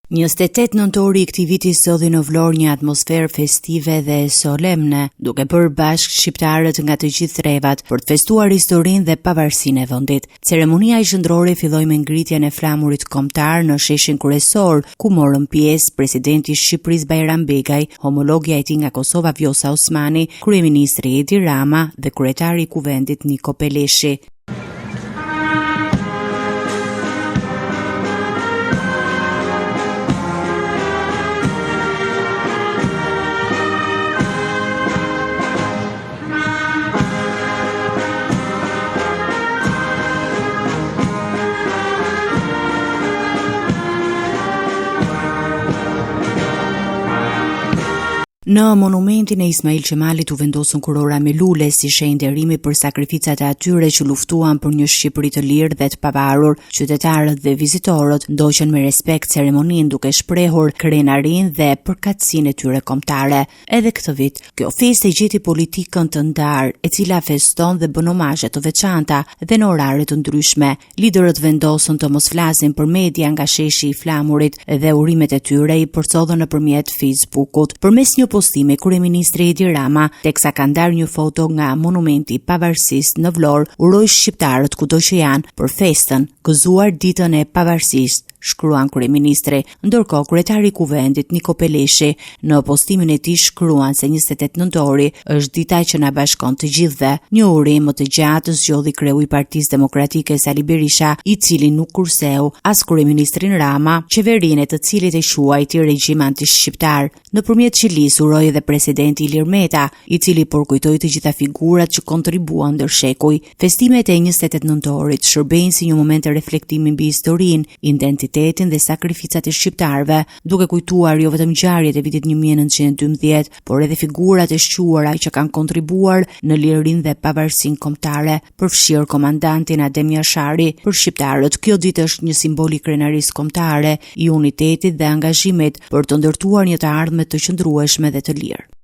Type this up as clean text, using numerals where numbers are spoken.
28 nëntori I këtij viti solli në Vlorë një atmosferë festive dhe solemne, duke bërë bashkë shqiptarët nga të gjithë trevat për të festuar historinë dhe pavarësinë e vendit. Ceremonia qendrore filloi me ngritjen e flamurit kombëtar në sheshin kryesor, ku morën pjesë presidenti I Shqipërisë Bajram Begaj, homologja e tij nga Kosova Vjosa Osmani, kryeministri Edi Rama dhe kryetari I Kuvendit Niko Peleshi. Në monumentin e Ismail Qemalit u vendosën kurora me lule si shenjë nderimi për sakrificat e atyre që luftuan për një Shqipëri të lirë dhe të pavarur. Qytetarët dhe vizitorët ndoqën me respekt ceremoninë duke shprehur krenarinë dhe përkatësinë e tyre kombëtare. Edhe këtë vit, kjo festë gjeti politikën të ndarë, e cila feston dhe bën omazhe të veçanta dhe në orare të ndryshme. Liderët vendosën të mos flasin për media nga sheshi I flamurit dhe urimet e tyre I përcodhen nëpërmjet Facebookut. Përmes një postime, kryeministri Edi Rama, teksa ka ndarë një foto nga monumenti I pavarësisë në Vlorë, uroi shqiptarët kudo që janë për festën, gëzuar ditën e pavarësisë, shkruan kryeministri. Ndërkohë, kryetari I Kuvendit Niko Peleshi në postimin e tij shkruan se 28 nëntori është dita që na bashkon të gjithëve. Një urim më të gjatë zgjodhi kreu I Partisë Demokratike Sali Berisha, I cili nuk kurseu as kryeministrin Rama, qeverinë e të cilit e quajti regjim antishqiptar. Nëpërmjet qelisë uroi edhe presidenti Ilir Meta, I cili përkujtoi të gjitha figurat që kontribuan ndër shekuj. Festimet e 28 nëntorit shërbejnë si një moment e reflektimi mbi historinë, identitetin dhe sakrificat e shqiptarëve, duke kujtuar jo vetëm ngjarjet e vitit 1912, por edhe figurat e shquara që kanë kontribuar në lirinë dhe pavarësinë kombëtare, përfshirë komandantin Adem Jashari. Për shqiptarët, kjo ditë është një simbol I krenarisë kombëtare, I unitetit dhe angazhimit për të ndërtuar një të ardhme të qëndrueshme dhe të lirë.